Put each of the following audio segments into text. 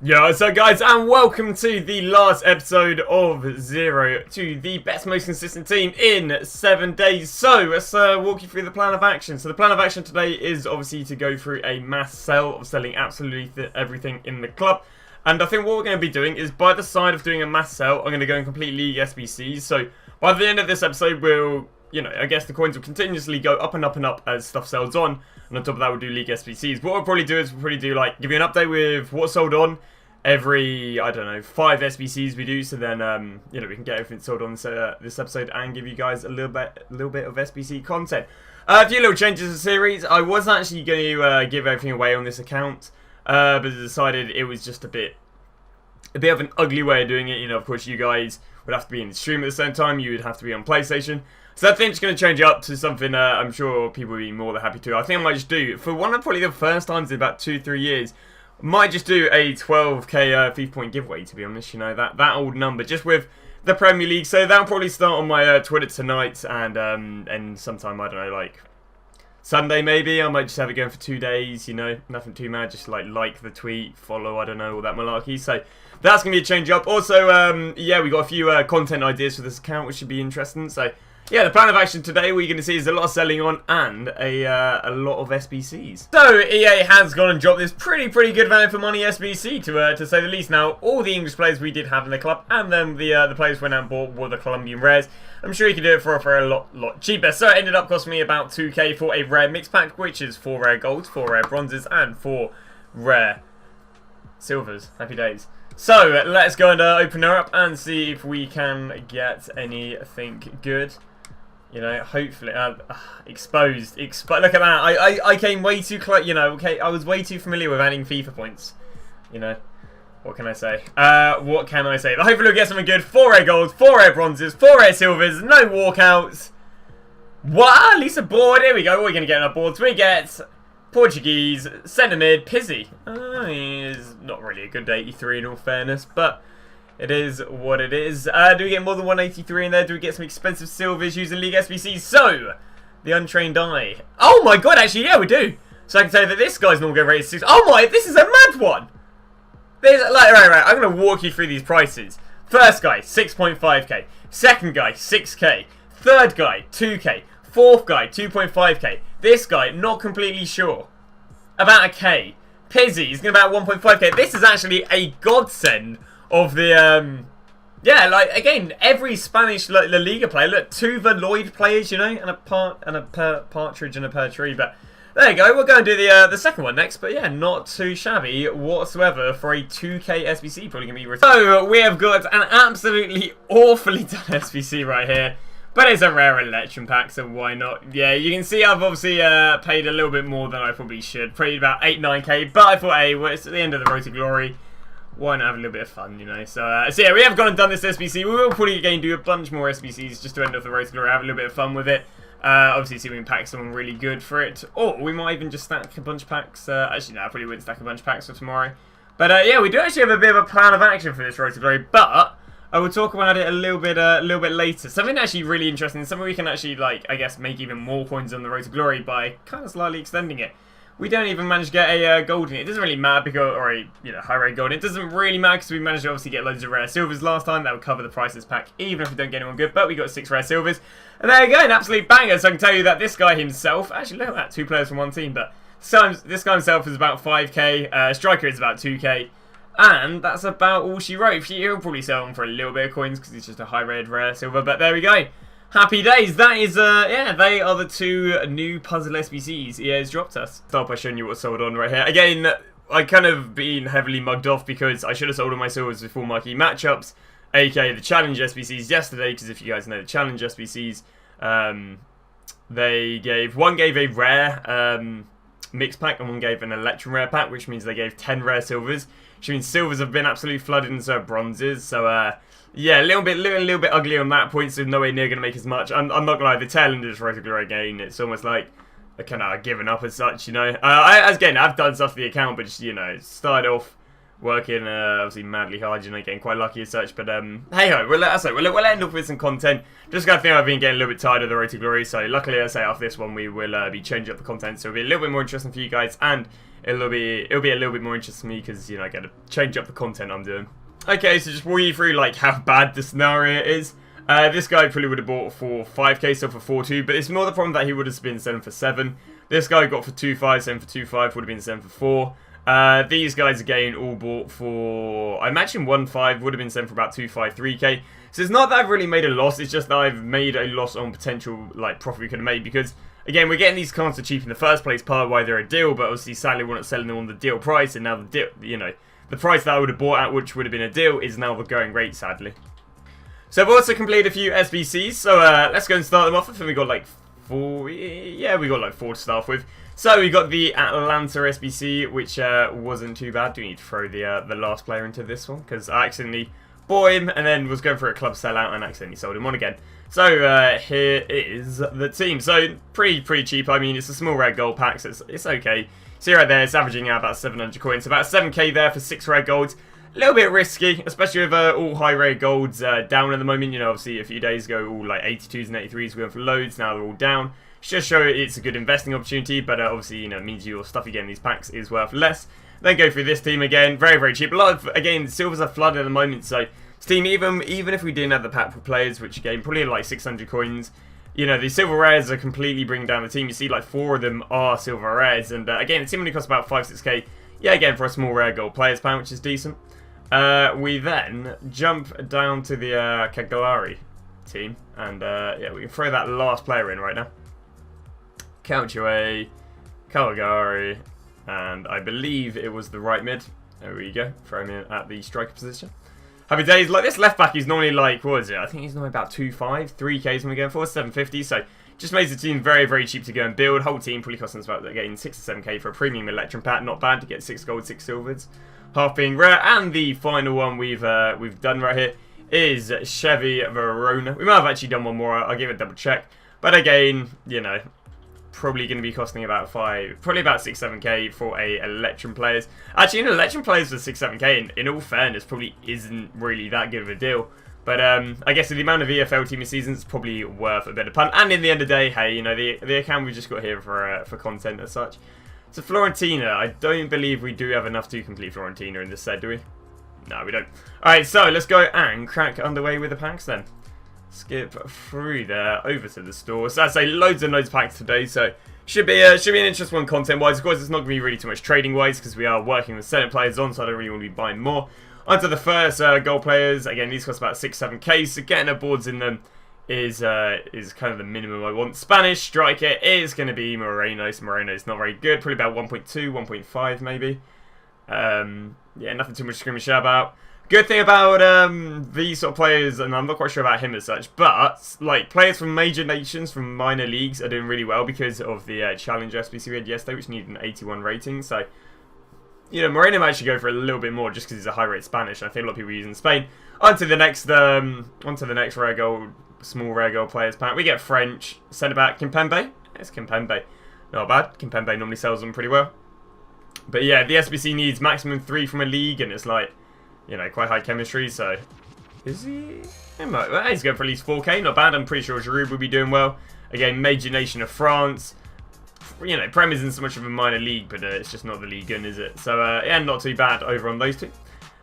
Yo, what's up guys, and welcome to the last episode of Zero to the best, most consistent team in 7 days. So, let's walk you through the plan of action. So the plan of action today is obviously to go through a mass sell of selling absolutely everything in the club. And I think what we're going to be doing is, by the side of doing a mass sell, I'm going to go and complete League SBCs. So, by the end of this episode, we'll, I guess the coins will continuously go up and up and up as stuff sells on. And on top of that, we'll do League SBCs. What we'll probably do is give you an update with what's sold on every, I don't know, 5 SBCs we do, so then we can get everything sold on this episode and give you guys a little bit of SBC content. A few little changes to the series. I was actually going to give everything away on this account, but I decided it was just a bit of an ugly way of doing it. Of course, you guys would have to be in the stream at the same time. You would have to be on PlayStation. So that thing's going to change up to something I'm sure people will be more than happy to. I think I might just do, for one of probably the first times in about 2-3 years, might just do a 12k FIFA point giveaway, to be honest. That old number, just with the Premier League. So that'll probably start on my Twitter tonight, and sometime, I don't know, like Sunday maybe. I might just have it going for 2 days, nothing too mad. Just like the tweet, follow, I don't know, all that malarkey. So that's going to be a change up. Also, yeah, we got a few content ideas for this account, which should be interesting. So yeah, the plan of action today, what you're going to see is a lot of selling on and a lot of SBCs. So EA has gone and dropped this pretty good value for money SBC to say the least. Now, all the English players we did have in the club, and then the players went out and bought were the Colombian rares. I'm sure you could do it for a lot cheaper. So it ended up costing me about 2k for a rare mix pack, which is 4 rare golds, 4 rare bronzes, and 4 rare silvers. Happy days. So let's go and open her up and see if we can get anything good. Hopefully, exposed. Look at that. I came way too close. Okay, I was way too familiar with adding FIFA points. What can I say? But hopefully we'll get something good. 4 rare golds, 4 rare bronzes, 4 rare silvers, no walkouts. What? At least a board. Here we go. What are we going to get on our boards? We get Portuguese, centre mid, Pizzi. He's not really a good 83 in all fairness, but it is what it is. Do we get more than 183 in there? Do we get some expensive silvers using League SBCs? So, the untrained eye. Oh my god, actually, yeah, we do. So I can tell you that this guy's normal game rate is 6. Oh my, this is a mad one. Right. I'm going to walk you through these prices. First guy, 6.5k. Second guy, 6k. Third guy, 2k. Fourth guy, 2.5k. This guy, not completely sure. About a k. Pizzi is going to be about 1.5k. This is actually a godsend of the, again, every Spanish La Liga player. Look, 2 Lloyd players, and a partridge and a pear tree. But there you go. We're going to do the second one next. But yeah, not too shabby whatsoever for a 2k SBC. Probably going to be. So we have got an absolutely awfully done SBC right here. But it's a rare election pack, so why not? Yeah, you can see I've obviously paid a little bit more than I probably should. Paid about 8-9k. But I thought, hey, well, it's at the end of the road to glory. Why not have a little bit of fun, So yeah, we have gone and done this SBC. We will probably again do a bunch more SBCs just to end off the road to glory, have a little bit of fun with it. Obviously, see if we can pack someone really good for it. Or we might even just stack a bunch of packs. Actually, no, I probably wouldn't stack a bunch of packs for tomorrow. But yeah, we do actually have a bit of a plan of action for this road to glory. But I will talk about it a little bit later. Something actually really interesting. Something we can actually, I guess, make even more coins on the road to glory by kind of slightly extending it. We don't even manage to get a gold in it. It doesn't really matter because, or a high rate gold. It doesn't really matter because we managed to obviously get loads of rare silvers last time. That would cover the price of this pack, even if we don't get anyone good. But we got 6 rare silvers, and there you go, an absolute banger. So I can tell you that this guy himself, actually look at that, 2 players from one team. But this guy himself is about 5k. Striker is about 2k, and that's about all she wrote. He'll probably sell him for a little bit of coins because he's just a high rated rare silver. But there we go. Happy days. That is, yeah, they are the 2 new puzzle SBCs EA has dropped us. Start by showing you what's sold on right here. Again, I kind of been heavily mugged off because I should have sold all my silvers before marquee matchups, aka the challenge SBCs yesterday, because if you guys know the challenge SBCs, one gave a rare mix pack and one gave an electrum rare pack, which means they gave 10 rare silvers, which means silvers have been absolutely flooded into bronzes, so yeah, a little bit ugly on that point, so nowhere near going to make as much. I'm not going to lie, the tail end is regular again. It's almost like kind of given up as such, you know. Again, I've done stuff to the account, but just, you know, started off working obviously madly hard, you know, getting quite lucky as such. But hey ho, we'll end up with some content. Just kind of think I've been getting a little bit tired of the Road to Glory, so luckily, I say after this one, we will be changing up the content, so it'll be a little bit more interesting for you guys, and it'll be a little bit more interesting for me because, you know, I got to change up the content I'm doing. Okay, so just walk you through like how bad the scenario is. This guy probably would have bought for 5k, so for 4.2, but it's more the problem that he would have been selling for 7. This guy got for 2.5, selling for 2.5, would have been selling for 4. These guys again all bought for, I imagine 1.5 would have been selling for about 2.5, 3k. So it's not that I've really made a loss, it's just that I've made a loss on potential like profit we could have made, because again, we're getting these cars for cheap in the first place, part of why they're a deal, but obviously sadly we're not selling them on the deal price, and now the deal, you know, the price that I would have bought at, which would have been a deal, is now the going rate, sadly. So I've also completed a few SBCs, so let's go and start them off. I think we got like 4, yeah, we got like 4 to start off with. So we got the Atlanta SBC, which wasn't too bad. Do need to throw the last player into this one, because I accidentally bought him and then was going for a club sellout and accidentally sold him on again. So here is the team. So pretty cheap. I mean, it's a small red gold pack, so it's okay. See right there, it's averaging out about 700 coins. About 7k there for 6 red golds. A little bit risky, especially with all high rate golds down at the moment. You know, obviously a few days ago, all like 82s and 83s going for loads. Now they're all down. Just show it's a good investing opportunity, but obviously, you know, it means your stuff you get in these packs is worth less. Then go through this team again, very cheap. A lot of, again, silvers are flooded at the moment, so this team, even if we didn't have the pack for players, which again probably like 600 coins, you know, the silver rares are completely bringing down the team. You see like 4 of them are silver rares, and again, the team only costs about 5-6k. Yeah, again, for a small rare gold players pack, which is decent. We then jump down to the Cagliari team, and yeah, we can throw that last player in right now. Calcio, Cagliari, and I believe it was the right mid. There we go, throw him in at the striker position. Happy days. Like, this left back is normally like, what is it? I think he's normally about 2.5, 3k when we're going for, 750, so just makes the team very cheap to go and build. Whole team probably costing us about getting 6 to 7k for a premium Electrum pack. Not bad to get 6 gold, 6 silvers. Half being rare. And the final one we've done right here is Chevy Verona. We might have actually done one more. I'll give it a double check. But again, you know, probably going to be costing about 6, 7k for a Electrum players. Actually, an Electrum players for 6, 7k, in all fairness, probably isn't really that good of a deal. But I guess with the amount of EFL team seasons, it's probably worth a bit of punt. And in the end of the day, hey, you know, the account we just got here for content as such. So Fiorentina, I don't believe we do have enough to complete Fiorentina in this set, do we? No, we don't. Alright, so let's go and crack underway with the packs then. Skip through there, over to the store. So I say loads and loads of packs today, so should be an interesting one content-wise. Of course, it's not going to be really too much trading-wise, because we are working with certain players on, so I don't really want to be buying more. Onto the first goal players. Again, these cost about 6, 7k, so getting our boards in them is kind of the minimum I want. Spanish striker is going to be Moreno. So Moreno's not very good. Probably about 1.2, 1.5 maybe. Yeah, nothing too much to scream and shout about. Good thing about these sort of players, and I'm not quite sure about him as such, but like players from major nations, from minor leagues, are doing really well because of the challenge SBC we had yesterday, which needed an 81 rating. So, you know, Moreno might actually go for a little bit more just because he's a high rate Spanish. I think a lot of people use in Spain. Onto the next rare gold, small rare gold players pack. We get French centre back Kimpembe. It's Kimpembe, not bad. Kimpembe normally sells them pretty well. But yeah, the SBC needs maximum 3 from a league, and it's like, you know, quite high chemistry. So is he? He's going for at least 4k. Not bad. I'm pretty sure Giroud will be doing well. Again, major nation of France. You know, Prem isn't so much of a minor league, but it's just not the Ligue 1, is it? So, yeah, not too bad over on those two.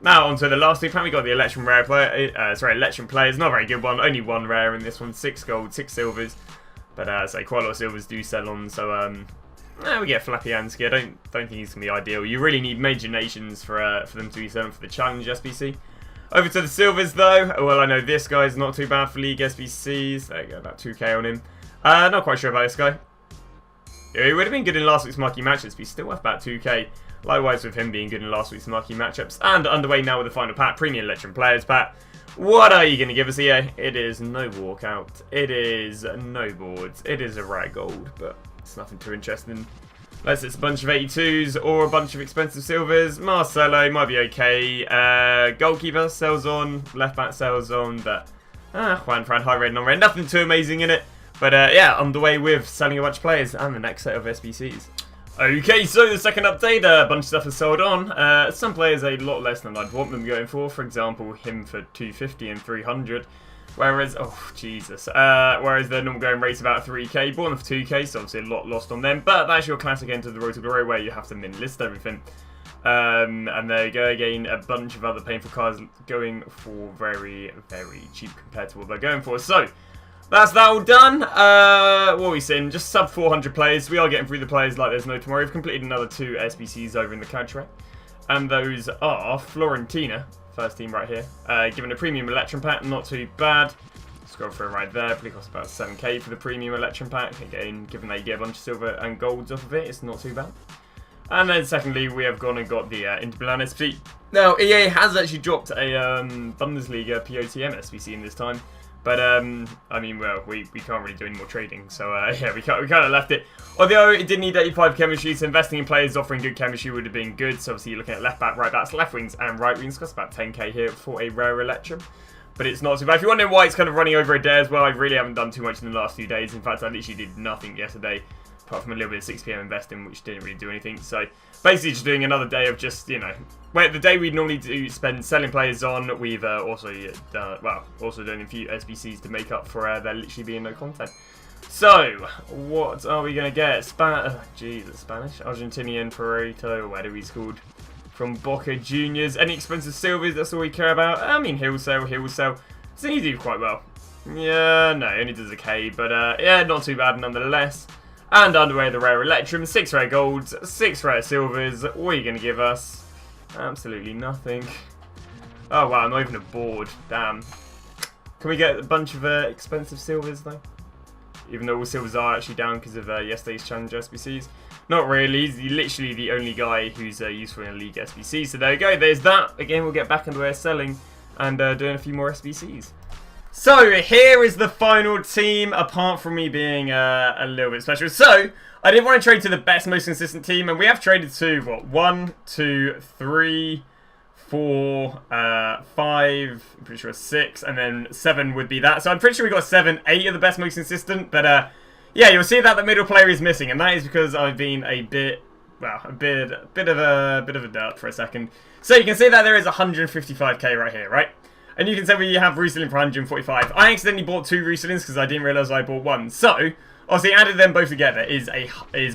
Now, onto the last two. We got the Electrum rare player. Electrum players. Not a very good one. Only 1 rare in this one. 6 gold, 6 silvers. But, so quite a lot of silvers do sell on. So, we get Flapianski. I don't think he's going to be ideal. You really need major nations for them to be selling for the Challenge SBC. Over to the silvers, though. Well, I know this guy's not too bad for League SBCs. There you go, about 2k on him. Not quite sure about this guy. He would have been good in last week's marquee matchups, but he's still worth about 2k. Likewise with him being good in last week's marquee matchups. And underway now with the final pack, Premium Electrum Players pack. What are you going to give us here? It is no walkout. It is no boards. It is a rare gold, but it's nothing too interesting. Unless it's a bunch of 82s or a bunch of expensive silvers. Marcelo might be okay. Goalkeeper sells on. Left back sells on. But Juan Fran, high red, non-red. Nothing too amazing in it. But yeah, underway with selling a bunch of players and the next set of SBCs. Okay, so the second update, a bunch of stuff is sold on. Some players a lot less than I'd want them going for. For example, him for 250 and 300. Whereas, oh Jesus, whereas their normal going rate's about 3k. Bought them for 2k, so obviously a lot lost on them. But that's your classic Enter the Road to Glory where you have to min list everything. And there you go, again, a bunch of other painful cards going for very, very cheap compared to what they're going for. So, that's that all done. What are we seeing? Just sub 400 players. We are getting through the players like there's no tomorrow. We've completed another 2 SBCs over in the country. And those are Florentina, first team right here. Given a premium Electrum pack, not too bad. Scroll through right there. Probably costs about 7k for the premium Electrum pack. Again, given that you get a bunch of silver and golds off of it, it's not too bad. And then secondly, we have gone and got the Inter Milan SBC. Now, EA has actually dropped a Bundesliga POTM SBC in this time. But, I mean, well, we can't really do any more trading. So, yeah, we kind of left it. Although it did need 85 chemistry, so investing in players offering good chemistry would have been good. So, obviously, you're looking at left back, right backs, left wings, and right wings. Costs about 10k here for a rare Electrum. But it's not too bad. If you're wondering why it's kind of running over a day as well, I really haven't done too much in the last few days. In fact, I literally did nothing yesterday, apart from a little bit of 6 PM investing, which didn't really do anything. So, basically just doing another day of just, you know, where the day we normally do spend selling players on, we've also done a few SBCs to make up for there literally being no content. So, what are we going to get? Jesus, Spanish? Argentinian, Ferreto, where do we scored? From Boca Juniors. Any expensive silvers, that's all we care about. I mean, he'll sell. So he do quite well. Yeah, no, only does a K, but yeah, not too bad nonetheless. And underway the rare Electrum, 6 rare golds, 6 rare silvers. What are you going to give us? Absolutely nothing. Oh wow, I'm not even a board. Damn. Can we get a bunch of expensive silvers though? Even though all silvers are actually down because of yesterday's challenge SBCs. Not really. He's literally the only guy who's useful in a league SBC. So there you go. There's that. Again, we'll get back into our selling and doing a few more SBCs. So here is the final team, apart from me being a little bit special. So I did want to trade to the best, most consistent team, and we have traded to what 1, 2, 3, 4, 5. I'm pretty sure 6, and then 7 would be that. So I'm pretty sure we got 7, 8 of the best, most consistent. But yeah, you'll see that the middle player is missing, and that is because I've been a bit of a dirt for a second. So you can see that there is 155k right here, right? And you can say we have Rusellin for 145. I accidentally bought 2 Rusellins because I didn't realise I bought 1. So, obviously, added them both together is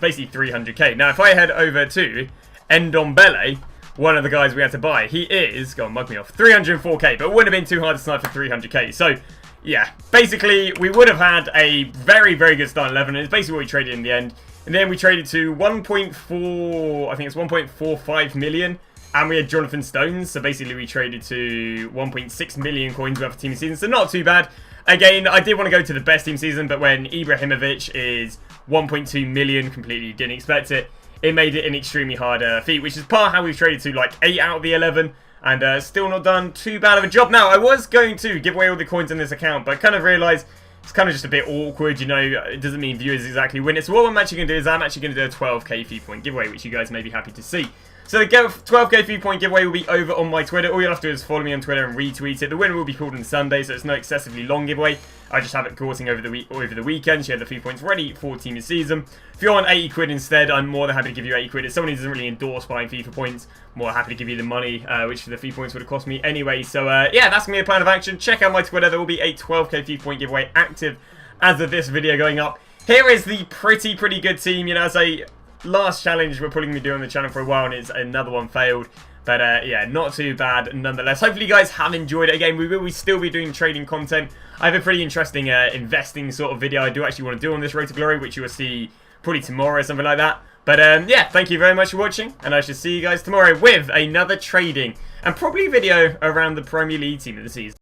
basically 300k. Now, if I head over to Ndombele, one of the guys we had to buy, he is, go on, mug me off, 304k, but it wouldn't have been too hard to snipe for 300k. So, yeah, basically, we would have had a very, very good start 11, and it's basically what we traded in the end. And then we traded to 1.4, I think it's 1.45 million. And we had Jonathan Stones, so basically we traded to 1.6 million coins worth of team season, so not too bad. Again, I did want to go to the best team season, but when Ibrahimovic is 1.2 million, completely didn't expect it, it made it an extremely hard feat, which is part of how we've traded to like 8 out of the 11, and still not done too bad of a job. Now, I was going to give away all the coins in this account, but I kind of realised it's kind of just a bit awkward, you know, it doesn't mean viewers exactly win it. So what I'm actually going to do is I'm actually going to do a 12k FIFA point giveaway, which you guys may be happy to see. So the 12k FIFA point giveaway will be over on my Twitter. All you'll have to do is follow me on Twitter and retweet it. The winner will be called on Sunday, so it's no excessively long giveaway. I just have it coursing over the weekend, so you have the FIFA points ready for team of season. If you want 80 quid instead, I'm more than happy to give you 80 quid. As someone who doesn't really endorse buying FIFA points, I'm more happy to give you the money, which for the FIFA points would have cost me anyway. So yeah, that's going to be a plan of action. Check out my Twitter. There will be a 12k FIFA point giveaway active as of this video going up. Here is the pretty good team. You know, as a last challenge we're putting me doing the channel for a while, and it's another one failed. But yeah, not too bad nonetheless. Hopefully you guys have enjoyed it. Again, we will still be doing trading content. I have a pretty interesting investing sort of video I do actually want to do on this Road to Glory, which you will see probably tomorrow or something like that. But yeah, thank you very much for watching, and I shall see you guys tomorrow with another trading and probably video around the Premier League team of the season.